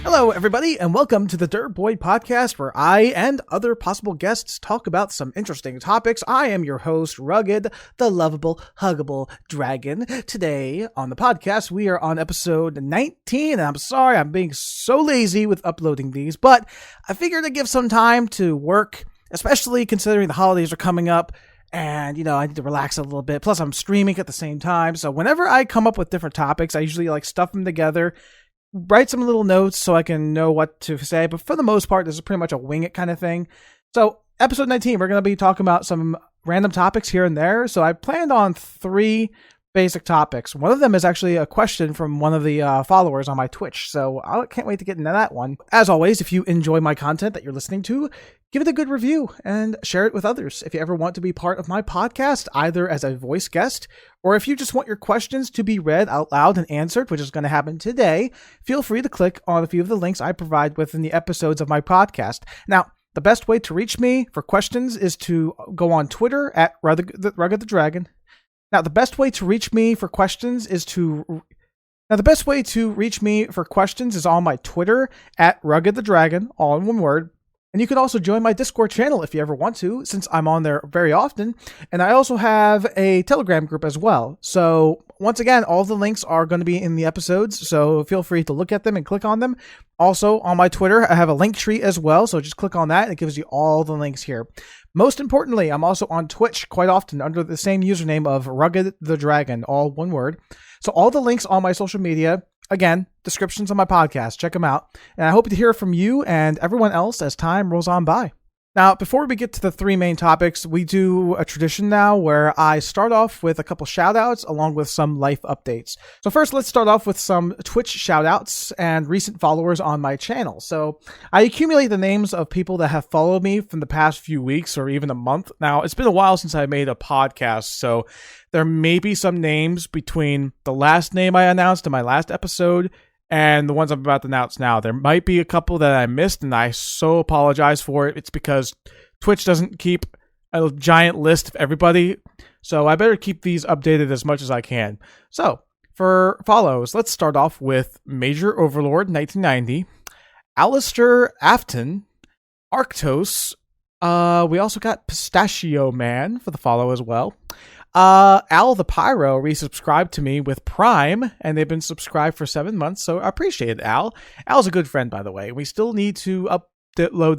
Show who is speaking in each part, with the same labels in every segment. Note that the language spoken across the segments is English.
Speaker 1: Hello, everybody, and welcome to the Dergboi Podcast, where I and other possible guests talk about some interesting topics. I am your host, Rugged, the lovable, huggable dragon. Today on the podcast, we are on episode 19, and I'm sorry I'm being so lazy with uploading these, but I figured to give some time to work, especially considering the holidays are coming up. And, I need to relax a little bit. Plus, I'm streaming at the same time. So whenever I come up with different topics, I usually stuff them together, write some little notes so I can know what to say. But for the most part, this is pretty much a wing it kind of thing. So episode 19, we're going to be talking about some random topics here and there. So I planned on 3 basic topics. One of them is actually a question from one of the followers on my Twitch. So I can't wait to get into that one. As always, if you enjoy my content that you're listening to, give it a good review and share it with others. If you ever want to be part of my podcast, either as a voice guest, or if you just want your questions to be read out loud and answered, which is going to happen today, feel free to click on a few of the links I provide within the episodes of my podcast. Now, the best way to reach me for questions is to go on Twitter at RuggedTheDragon. Now, the best way to reach me for questions is on my Twitter at RuggedTheDragon, all in one word. And you can also join my Discord channel if you ever want to, since I'm on there very often. And I also have a Telegram group as well. So once again, all the links are going to be in the episodes, so feel free to look at them and click on them. Also, on my Twitter, I have a link tree as well, so just click on that. It gives you all the links here. Most importantly, I'm also on Twitch quite often under the same username of RuggedTheDragon, all one word. So all the links on my social media, again, descriptions on my podcast, check them out. And I hope to hear from you and everyone else as time rolls on by. Now, before we get to the 3 main topics, we do a tradition now where I start off with a couple shout-outs along with some life updates. So first, let's start off with some Twitch shout-outs and recent followers on my channel. So I accumulate the names of people that have followed me from the past few weeks or even a month. Now, it's been a while since I made a podcast, so there may be some names between the last name I announced in my last episode and the ones I'm about to announce now. There might be a couple that I missed, and I so apologize for it. It's because Twitch doesn't keep a giant list of everybody, so I better keep these updated as much as I can. So, for follows, let's start off with Major Overlord 1990, Alistair Afton, Arctos, we also got Pistachio Man for the follow as well. Al the Pyro resubscribed to me with Prime, and they've been subscribed for 7 months, so I appreciate it, Al. Al's a good friend, by the way. We still need to upload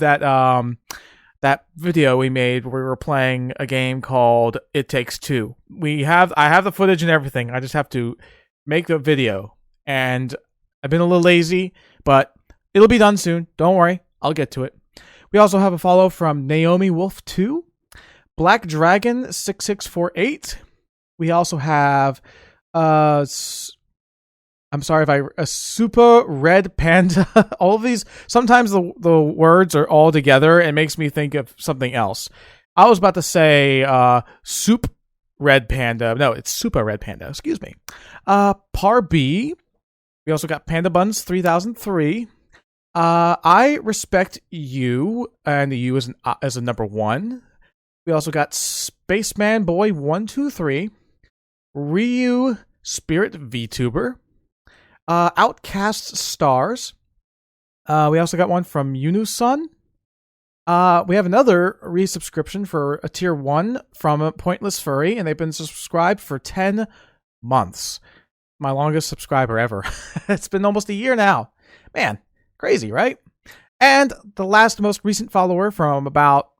Speaker 1: that video we made where we were playing a game called It Takes Two. I have the footage and everything. I just have to make the video, and I've been a little lazy, but it'll be done soon. Don't worry, I'll get to it. We also have a follow from Naomi Wolf 2. Black Dragon 6648. We also have a Super Red Panda. All of these, sometimes the words are all together and makes me think of something else. I was about to say Soup Red Panda. No, it's Super Red Panda. Excuse me. Par B. We also got Panda Buns 3003. I Respect You, and the U is a number 1. We also got Spaceman Boy 123, Ryu Spirit VTuber, Outcast Stars. We also got one from Yunusun. We have another resubscription for a tier 1 from a Pointless Furry, and they've been subscribed for 10 months. My longest subscriber ever. It's been almost a year now. Man, crazy, right? And the most recent follower from about,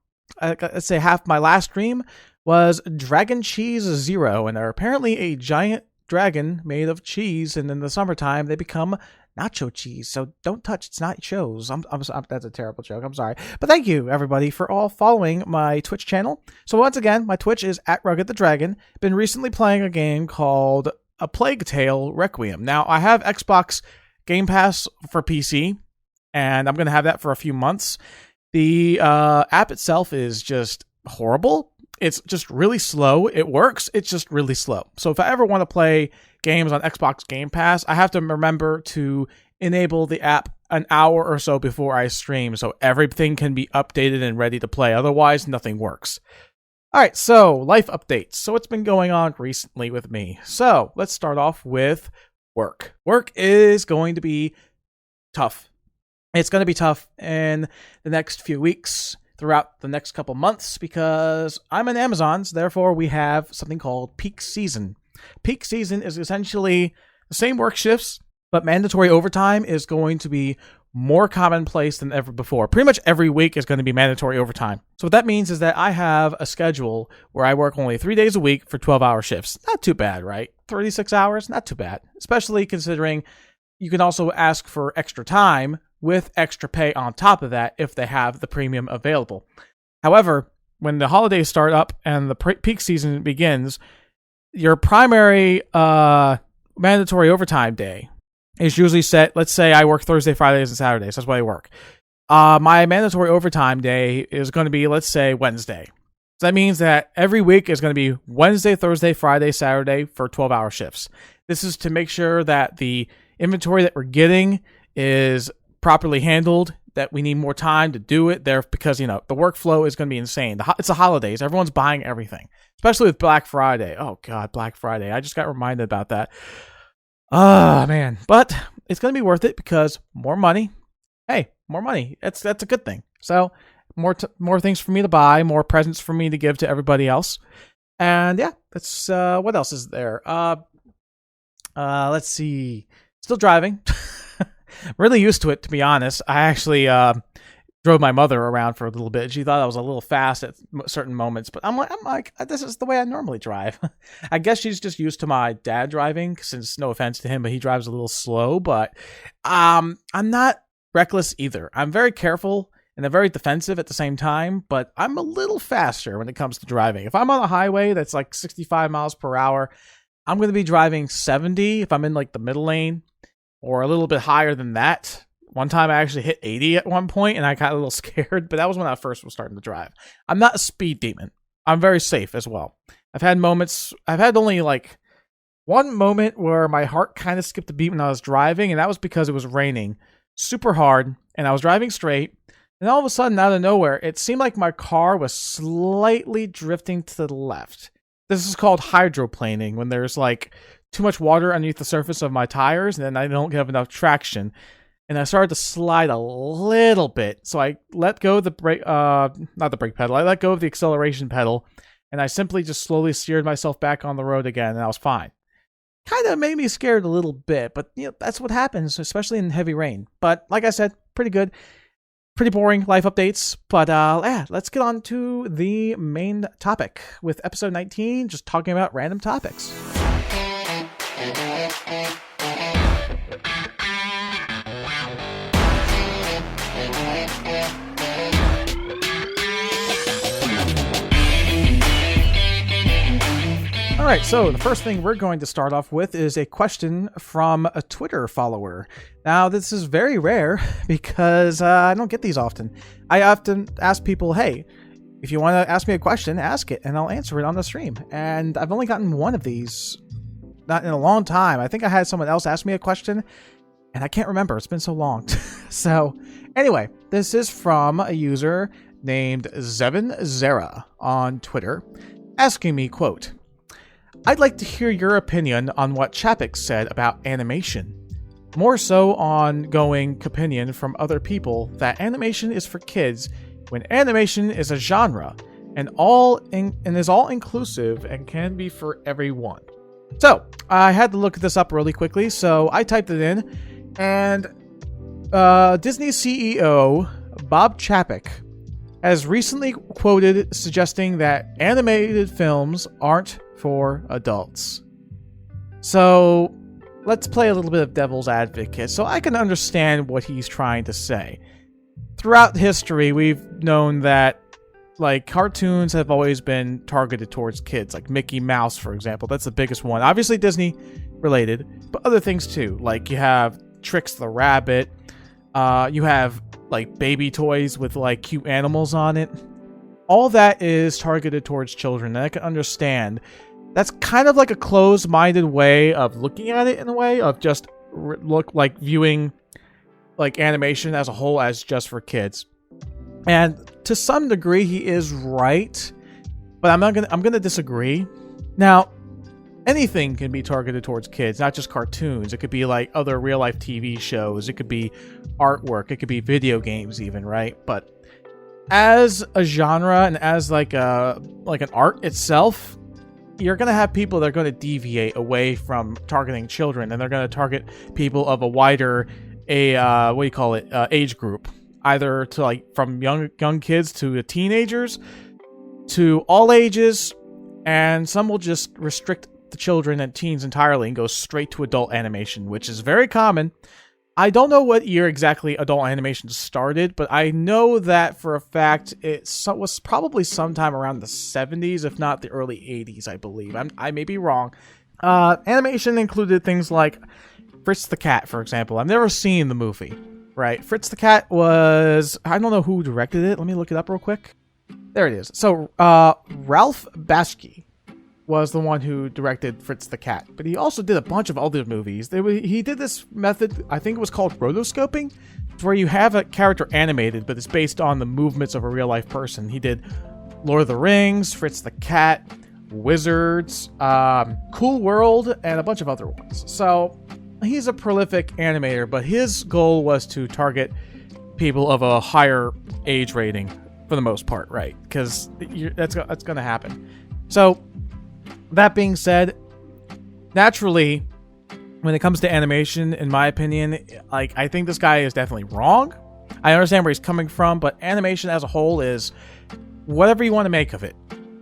Speaker 1: let's say, half my last stream was Dragon Cheese Zero, and they're apparently a giant dragon made of cheese, and in the summertime they become nacho cheese. So don't touch, it's not shows. That's a terrible joke, I'm sorry. But thank you, everybody, for all following my Twitch channel. So once again, my Twitch is at RuggedTheDragon. Been recently playing a game called A Plague Tale Requiem. Now, I have Xbox Game Pass for PC, and I'm going to have that for a few months. The app itself is just horrible. It's just really slow. It works. It's just really slow. So if I ever want to play games on Xbox Game Pass, I have to remember to enable the app an hour or so before I stream so everything can be updated and ready to play. Otherwise, nothing works. All right, so life updates. So what's been going on recently with me? So let's start off with work. Work is going to be tough. It's going to be tough in the next few weeks, throughout the next couple months, because I'm in Amazon's. Therefore, we have something called peak season. Peak season is essentially the same work shifts, but mandatory overtime is going to be more commonplace than ever before. Pretty much every week is going to be mandatory overtime. So what that means is that I have a schedule where I work only 3 days a week for 12-hour shifts. Not too bad, right? 36 hours, not too bad. Especially considering you can also ask for extra time with extra pay on top of that if they have the premium available. However, when the holidays start up and the peak season begins, your primary mandatory overtime day is usually set. Let's say I work Thursday, Fridays, and Saturdays. That's what I work. My mandatory overtime day is going to be, let's say, Wednesday. So that means that every week is going to be Wednesday, Thursday, Friday, Saturday for 12-hour shifts. This is to make sure that the inventory that we're getting is properly handled, that we need more time to do it there, because, the workflow is going to be insane. It's the holidays. Everyone's buying everything, especially with Black Friday. Oh, God, Black Friday. I just got reminded about that. Man. But it's going to be worth it because more money. Hey, more money. That's a good thing. So more things for me to buy, more presents for me to give to everybody else. And yeah, that's what else is there? Let's see. Still driving. Really used to it, to be honest. I actually drove my mother around for a little bit. She thought I was a little fast at certain moments, but I'm like, this is the way I normally drive. I guess she's just used to my dad driving, since, no offense to him, but he drives a little slow. But I'm not reckless either. I'm very careful and I'm very defensive at the same time, but I'm a little faster when it comes to driving. If I'm on a highway that's like 65 miles per hour, I'm going to be driving 70 if I'm in like the middle lane, or a little bit higher than that. One time I actually hit 80 at one point and I got a little scared, but that was when I first was starting to drive. I'm not a speed demon. I'm very safe as well. I've had only like one moment where my heart kind of skipped a beat when I was driving, and that was because it was raining super hard and I was driving straight. And all of a sudden, out of nowhere, it seemed like my car was slightly drifting to the left. This is called hydroplaning, when there's like too much water underneath the surface of my tires and then I don't have enough traction. And I started to slide a little bit. So I let go of the brake, not the brake pedal. I let go of the acceleration pedal, and I simply just slowly steered myself back on the road again, and I was fine. Kind of made me scared a little bit, but that's what happens, especially in heavy rain. But like I said, pretty good. Pretty boring life updates, but let's get on to the main topic with episode 19, just talking about random topics. All right, so the first thing we're going to start off with is a question from a Twitter follower. Now, this is very rare because I don't get these often. I often ask people, hey, if you want to ask me a question, ask it, and I'll answer it on the stream. And I've only gotten one of these, not in a long time. I think I had someone else ask me a question, and I can't remember. It's been so long. So, anyway, this is from a user named Zevin Zera on Twitter, asking me, quote, I'd like to hear your opinion on what Chapek said about animation. More so ongoing opinion from other people that animation is for kids when animation is a genre and is all inclusive and can be for everyone. So I had to look this up really quickly, so I typed it in, and Disney CEO Bob Chapek has recently quoted suggesting that animated films aren't for adults. So let's play a little bit of devil's advocate so I can understand what he's trying to say. Throughout history, we've known that cartoons have always been targeted towards kids, like Mickey Mouse, for example. That's the biggest one. Obviously Disney related, but other things too. Like you have Trix the Rabbit, you have baby toys with cute animals on it. All that is targeted towards children, and I can understand That's kind of like a closed-minded way of looking at it, in a way of just viewing like animation as a whole as just for kids. And to some degree, he is right, but I'm gonna disagree. Now, anything can be targeted towards kids, not just cartoons. It could be like other real-life TV shows. It could be artwork. It could be video games, even, right? But as a genre and as like an art itself, you're going to have people that are going to deviate away from targeting children, and they're going to target people of a wider age group, either to like from young kids to teenagers to all ages, and some will just restrict the children and teens entirely and go straight to adult animation, which is very common. I don't know what year exactly adult animation started, but I know that for a fact it was probably sometime around the 70s, if not the early 80s, I believe. I may be wrong. Animation included things like Fritz the Cat, for example. I've never seen the movie, right? Fritz the Cat was... I don't know who directed it. Let me look it up real quick. There it is. So, Ralph Bakshi was the one who directed Fritz the Cat, but he also did a bunch of other movies. He did this method, I think it was called rotoscoping, where you have a character animated, but it's based on the movements of a real-life person. He did Lord of the Rings, Fritz the Cat, Wizards, Cool World, and a bunch of other ones. So he's a prolific animator, but his goal was to target people of a higher age rating for the most part, right? Because that's going to happen. So that being said, naturally, when it comes to animation, in my opinion, like, I think this guy is definitely wrong. I understand where he's coming from, but animation as a whole is whatever you want to make of it.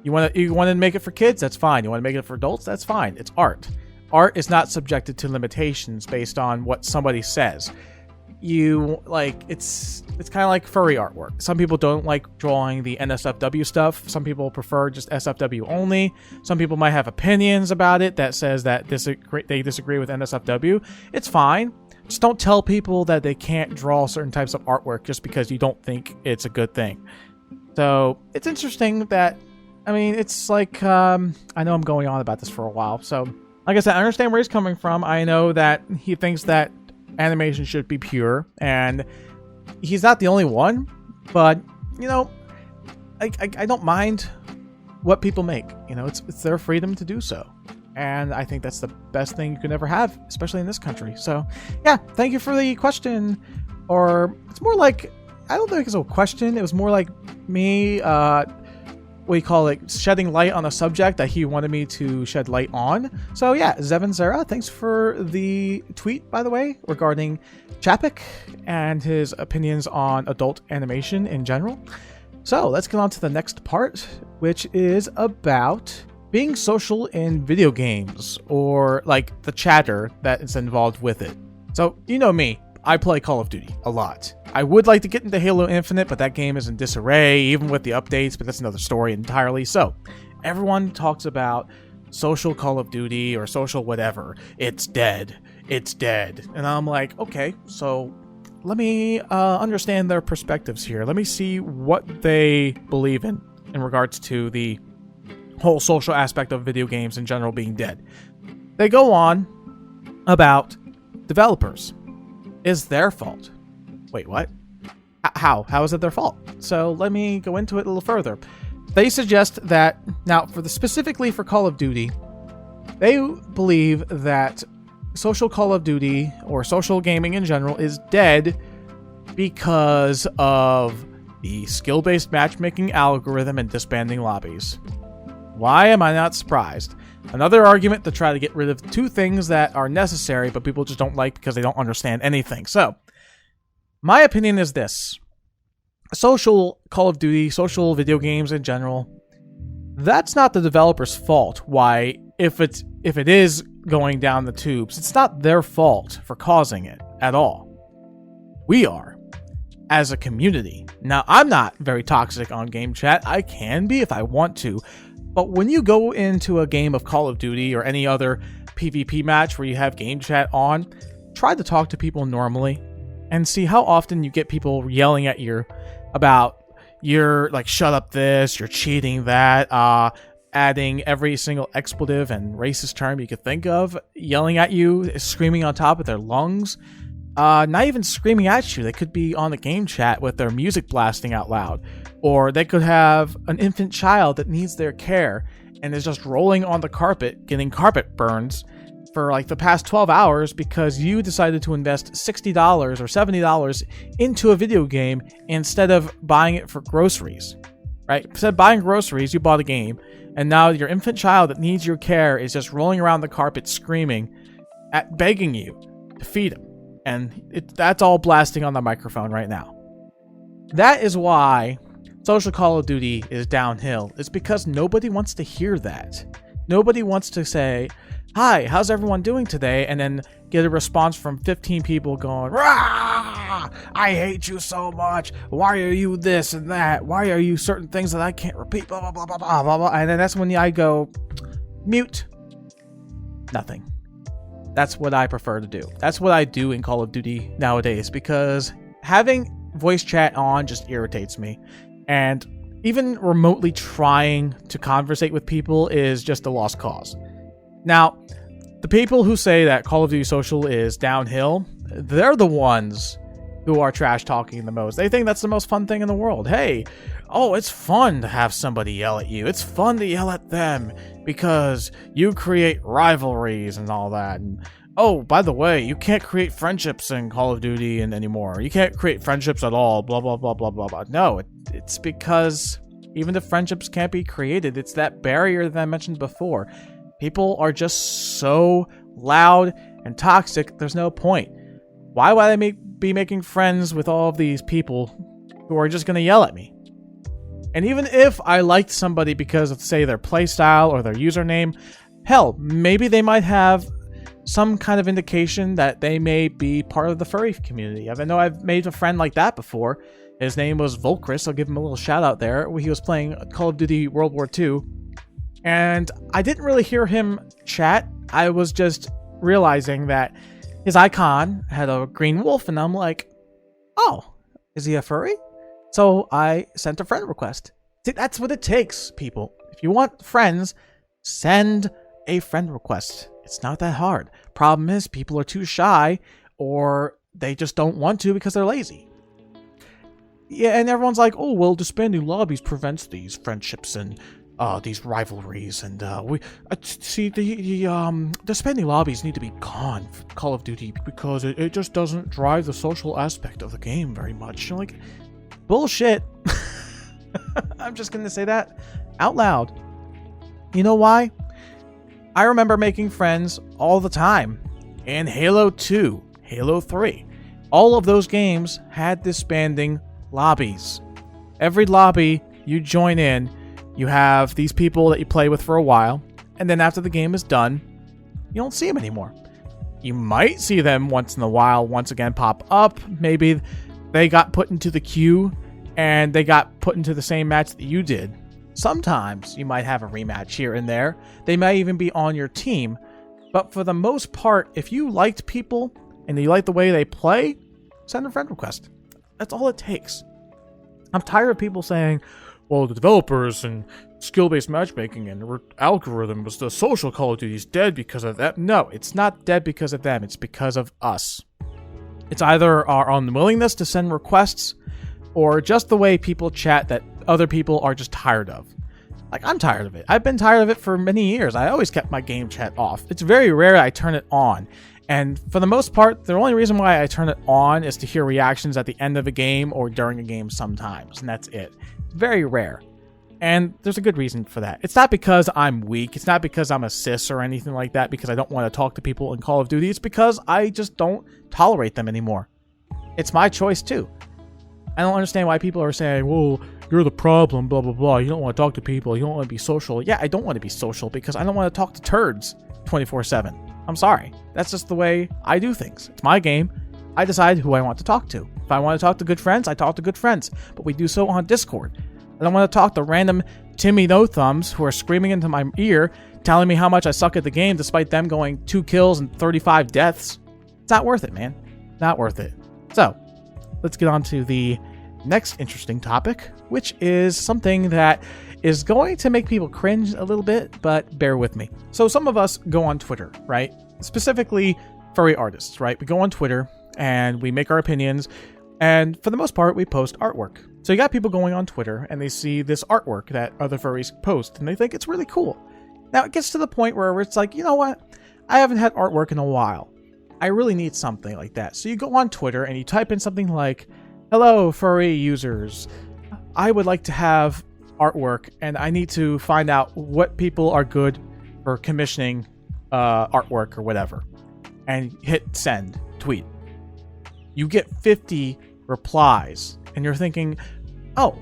Speaker 1: You want to make it for kids? That's fine. You want to make it for adults? That's fine. It's art. Art is not subjected to limitations based on what somebody says. It's kind of like furry artwork. Some people don't like drawing the NSFW stuff. Some people prefer just SFW only. Some people might have opinions about it that says that they disagree with NSFW. It's fine. Just don't tell people that they can't draw certain types of artwork just because you don't think it's a good thing. So it's interesting that, I mean, it's like, I know I'm going on about this for a while. So like I said, I understand where he's coming from. I know that he thinks that animation should be pure, and he's not the only one, but you know, I don't mind what people make. You know, it's their freedom to do so, and I think that's the best thing you can ever have, especially in this country. So yeah, thank you for the question. Or it's more like, I don't think it's a question, it was more like me shedding light on a subject that he wanted me to shed light on. So yeah, Zevin Zera, thanks for the tweet, by the way, regarding Chapek and his opinions on adult animation in general. So let's get on to the next part, which is about being social in video games, or like the chatter that is involved with it. So you know me, I play Call of Duty a lot. I would like to get into Halo Infinite, but that game is in disarray, even with the updates, but that's another story entirely. So, everyone talks about social Call of Duty or social whatever. It's dead. It's dead. And I'm like, okay, so let me understand their perspectives here. Let me see what they believe in regards to the whole social aspect of video games in general being dead. They go on about developers. Is their fault. Wait, what? How? How is it their fault? So let me go into it a little further. They suggest that, now specifically for Call of Duty, they believe that social Call of Duty, or social gaming in general, is dead because of the skill-based matchmaking algorithm and disbanding lobbies. Why am I not surprised? Another argument to try to get rid of two things that are necessary, but people just don't like because they don't understand anything. So, my opinion is this. Social Call of Duty, social video games in general, that's not the developer's fault. Why, if it is going down the tubes, it's not their fault for causing it at all. We are, as a community. Now, I'm not very toxic on game chat. I can be if I want to. But when you go into a game of Call of Duty or any other PvP match where you have game chat on, try to talk to people normally and see how often you get people yelling at you about, you're like, shut up this, you're cheating that, adding every single expletive and racist term you could think of, yelling at you, screaming on top of their lungs. Not even screaming at you. They could be on the game chat with their music blasting out loud. Or they could have an infant child that needs their care and is just rolling on the carpet, getting carpet burns for like the past 12 hours because you decided to invest $60 or $70 into a video game instead of buying it for groceries, right? Instead of buying groceries, you bought a game, and now your infant child that needs your care is just rolling around the carpet screaming, begging you to feed him. And that's all blasting on the microphone right now. That is why social Call of Duty is downhill. It's because nobody wants to hear that. Nobody wants to say, "Hi, how's everyone doing today?" and then get a response from 15 people going, "Rah! I hate you so much. Why are you this and that? Why are you certain things that I can't repeat? Blah, blah, blah, blah, blah, blah, blah." And then that's when I go, mute. Nothing. That's what I prefer to do. That's what I do in Call of Duty nowadays, because having voice chat on just irritates me. And even remotely trying to conversate with people is just a lost cause. Now, the people who say that Call of Duty Social is downhill, they're the ones who are trash talking the most. They think that's the most fun thing in the world. Hey, it's fun to have somebody yell at you. It's fun to yell at them because you create rivalries and all that. And by the way, you can't create friendships in Call of Duty anymore. You can't create friendships at all, blah, blah, blah, blah, blah, blah. No, it's because even if friendships can't be created, it's that barrier that I mentioned before. People are just so loud and toxic, there's no point. Why would I be making friends with all of these people who are just going to yell at me? And even if I liked somebody because of, say, their playstyle or their username, hell, maybe they might have some kind of indication that they may be part of the furry community. I know I've made a friend like that before. His name was Volkris. I'll give him a little shout out there. He was playing Call of Duty World War II. And I didn't really hear him chat. I was just realizing that his icon had a green wolf, and I'm like, oh, is he a furry? So I sent a friend request. See, that's what it takes, people. If you want friends, send a friend request. It's not that hard. Problem is, people are too shy, or they just don't want to because they're lazy. Yeah, and everyone's like, oh, well, disbanding lobbies prevents these friendships and these rivalries, and we see the disbanding lobbies need to be gone for Call of Duty because it just doesn't drive the social aspect of the game very much. You're like, bullshit. I'm just gonna say that out loud. You know why? I remember making friends all the time in Halo 2, Halo 3. All of those games had disbanding lobbies. Every lobby you join in, you have these people that you play with for a while, and then after the game is done, you don't see them anymore. You might see them once in a while, once again pop up. Maybe they got put into the queue and they got put into the same match that you did. Sometimes you might have a rematch here and there. They might even be on your team. But for the most part, if you liked people and you like the way they play, send a friend request. That's all it takes. I'm tired of people saying, well, the developers and skill-based matchmaking and algorithms, the social Call of Duty is dead because of that. No, it's not dead because of them. It's because of us. It's either our unwillingness to send requests or just the way people chat that other people are just tired of. Like, I'm tired of it. I've been tired of it for many years. I always kept my game chat off. It's very rare I turn it on. And for the most part, the only reason why I turn it on is to hear reactions at the end of a game or during a game sometimes. And that's it. Very rare. And there's a good reason for that. It's not because I'm weak. It's not because I'm a cis or anything like that, because I don't want to talk to people in Call of Duty. It's because I just don't tolerate them anymore. It's my choice too. I don't understand why people are saying, well, you're the problem, blah, blah, blah. You don't want to talk to people. You don't want to be social. Yeah, I don't want to be social because I don't want to talk to turds 24/7. I'm sorry. That's just the way I do things. It's my game. I decide who I want to talk to. If I want to talk to good friends, I talk to good friends. But we do so on Discord. I don't want to talk to random Timmy No-Thumbs who are screaming into my ear, telling me how much I suck at the game despite them going 2 kills and 35 deaths. It's not worth it, man. Not worth it. So, let's get on to the next interesting topic, which is something that is going to make people cringe a little bit, but bear with me. So some of us go on Twitter, right? Specifically furry artists, right? We go on Twitter and we make our opinions, and for the most part, we post artwork. So you got people going on Twitter and they see this artwork that other furries post and they think it's really cool. Now it gets to the point where it's like, you know what? I haven't had artwork in a while. I really need something like that. So you go on Twitter and you type in something like, "Hello, furry users. I would like to have artwork and I need to find out what people are good for commissioning artwork or whatever." And hit send tweet. You get 50 replies and you're thinking, "Oh,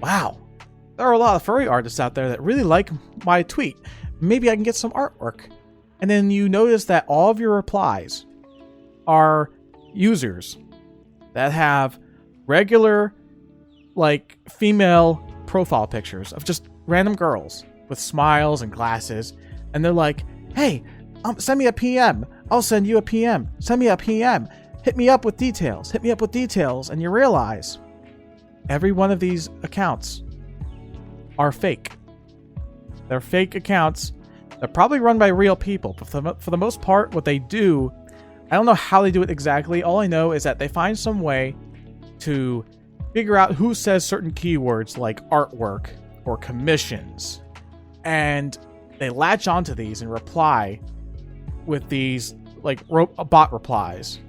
Speaker 1: wow. There are a lot of furry artists out there that really like my tweet. Maybe I can get some artwork." And then you notice that all of your replies are users that have regular, like, female profile pictures of just random girls with smiles and glasses. And they're like, "Hey, send me a PM. I'll send you a PM. Send me a PM. Hit me up with details. Hit me up with details." And you realize every one of these accounts are fake. They're fake accounts. They're probably run by real people, but for the most part, what they do, I don't know how they do it exactly. All I know is that they find some way to figure out who says certain keywords like artwork or commissions, and they latch onto these and reply with these like bot replies.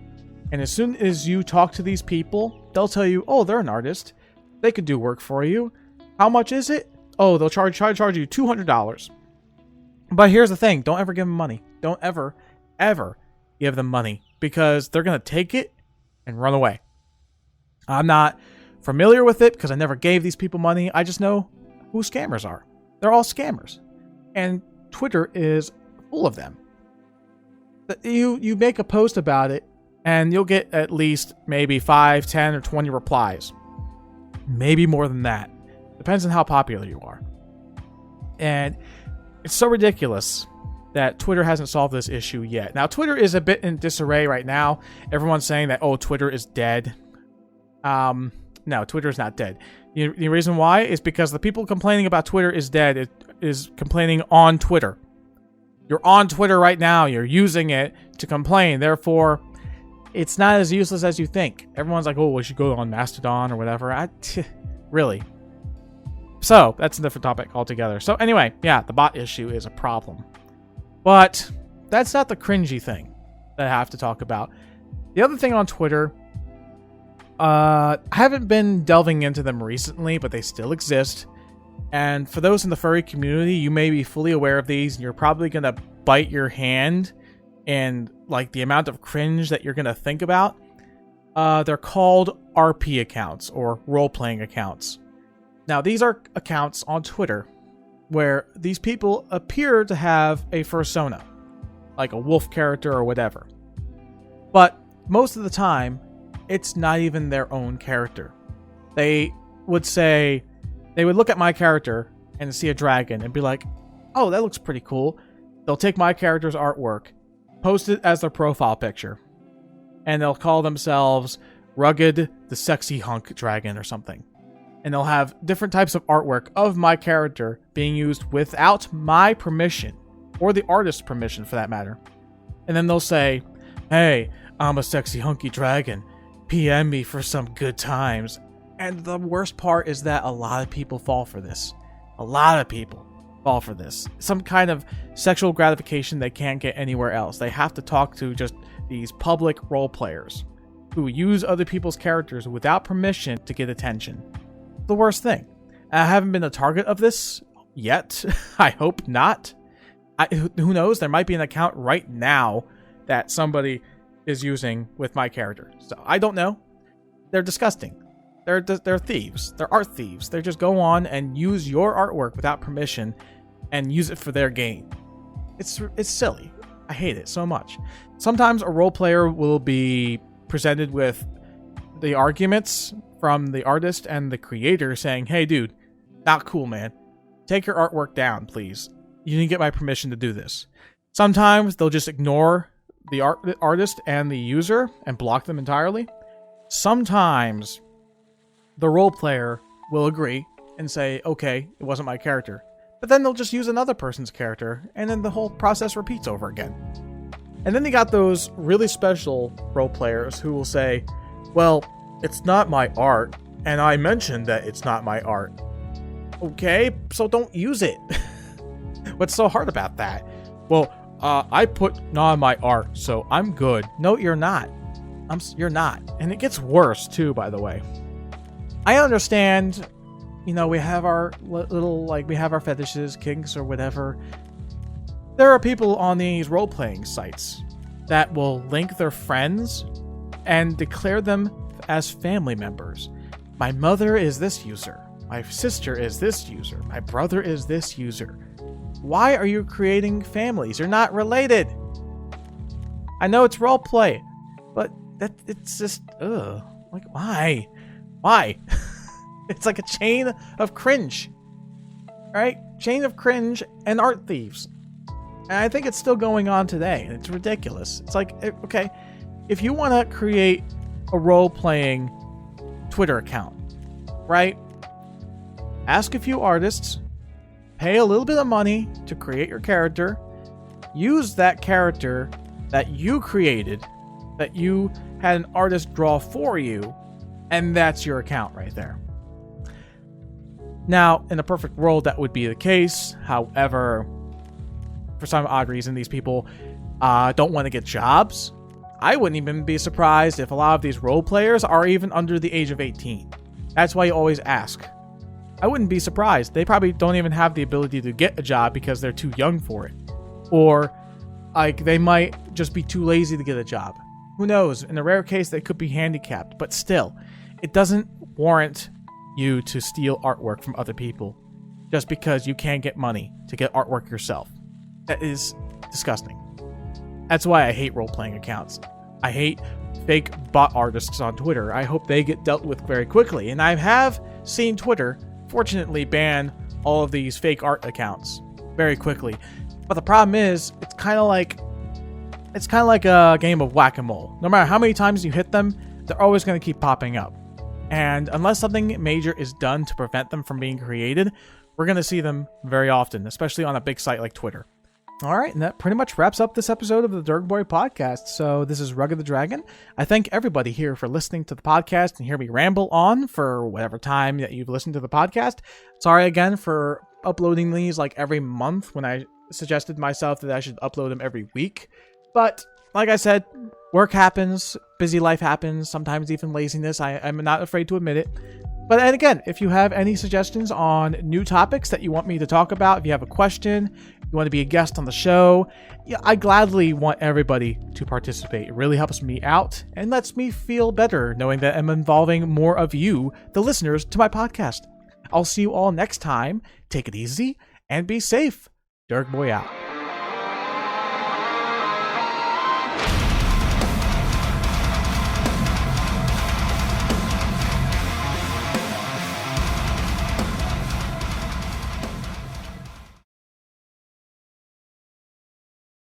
Speaker 1: And as soon as you talk to these people, they'll tell you, "Oh, they're an artist. They could do work for you. How much is it?" "Oh, they'll try to charge you $200. But here's the thing. Don't ever give them money. Don't ever give them money, because they're going to take it and run away. I'm not familiar with it because I never gave these people money. I just know who scammers are. They're all scammers. And Twitter is full of them. You make a post about it and you'll get at least maybe 5, 10, or 20 replies. Maybe more than that. Depends on how popular you are. And it's so ridiculous that Twitter hasn't solved this issue yet. Now, Twitter is a bit in disarray right now. Everyone's saying that, "Oh, Twitter is dead." No, Twitter is not dead. The reason why is because the people complaining about Twitter is dead is complaining on Twitter. You're on Twitter right now. You're using it to complain. Therefore, it's not as useless as you think. Everyone's like, "Oh, we should go on Mastodon or whatever." Really? So, that's a different topic altogether. So anyway, yeah, the bot issue is a problem. But that's not the cringy thing that I have to talk about. The other thing on Twitter, I haven't been delving into them recently, but they still exist. And for those in the furry community, you may be fully aware of these, and you're probably going to bite your hand and like the amount of cringe that you're going to think about. They're called RP accounts, or role-playing accounts. Now, these are accounts on Twitter where these people appear to have a fursona, like a wolf character or whatever. But most of the time, it's not even their own character. They would look at my character and see a dragon and be like, "Oh, that looks pretty cool." They'll take my character's artwork, post it as their profile picture, and they'll call themselves Rugged the Sexy Hunk Dragon or something. And they'll have different types of artwork of my character being used without my permission, or the artist's permission for that matter. And then they'll say, "Hey, I'm a sexy hunky dragon. PM me for some good times." And the worst part is that a lot of people fall for this. A lot of people fall for this. Some kind of sexual gratification they can't get anywhere else. They have to talk to just these public role players who use other people's characters without permission to get attention. The worst thing. I haven't been a target of this yet. I hope not. Who knows? There might be an account right now that somebody is using with my character. So I don't know. They're disgusting. They're thieves. They're art thieves. They just go on and use your artwork without permission and use it for their gain. It's silly. I hate it so much. Sometimes a role player will be presented with the arguments from the artist and the creator saying, "Hey, dude, not cool, man. Take your artwork down, please. You didn't get my permission to do this." Sometimes they'll just ignore the artist and the user and block them entirely. Sometimes the role player will agree and say, okay, it wasn't my character. But then they'll just use another person's character, and then the whole process repeats over again. And then you got those really special role players who will say, well, it's not my art, and I mentioned that it's not my art. Okay, so don't use it. What's so hard about that? Well, I put not my art, so I'm good. No, you're not. You're not. And it gets worse, too, by the way. I understand, we have our we have our fetishes, kinks, or whatever. There are people on these role-playing sites that will link their friends and declare them as family members. My mother is this user. My sister is this user. My brother is this user. Why are you creating families? You're not related. I know it's roleplay, but it's just, like, why? Why? It's like a chain of cringe, right? Chain of cringe and art thieves. And I think it's still going on today, and it's ridiculous. It's like, okay, if you want to create a role-playing Twitter account, right? Ask a few artists, pay a little bit of money to create your character, use that character that you created, that you had an artist draw for you, and that's your account right there. Now, in a perfect world, that would be the case. However, for some odd reason, these people don't want to get jobs. I wouldn't even be surprised if a lot of these role players are even under the age of 18. That's why you always ask. I wouldn't be surprised. They probably don't even have the ability to get a job because they're too young for it. Or, like, they might just be too lazy to get a job. Who knows? In a rare case, they could be handicapped. But still, it doesn't warrant you to steal artwork from other people just because you can't get money to get artwork yourself. That is disgusting. That's why I hate role-playing accounts. I hate fake bot artists on Twitter. I hope they get dealt with very quickly. And I have seen Twitter, fortunately, ban all of these fake art accounts very quickly. But the problem is, it's kind of like a game of whack-a-mole. No matter how many times you hit them, they're always going to keep popping up. And unless something major is done to prevent them from being created, we're going to see them very often, especially on a big site like Twitter. All right, and that pretty much wraps up this episode of the Dergboi Podcast. So this is RuggedTheDragon. I thank everybody here for listening to the podcast and hear me ramble on for whatever time that you've listened to the podcast. Sorry again for uploading these like every month when I suggested myself that I should upload them every week. But like I said, work happens, busy life happens, sometimes even laziness. I'm not afraid to admit it. But and again, if you have any suggestions on new topics that you want me to talk about, if you have a question, you want to be a guest on the show, I gladly want everybody to participate. It really helps me out and lets me feel better knowing that I'm involving more of you, the listeners, to my podcast. I'll see you all next time. Take it easy and be safe. Dergboi out.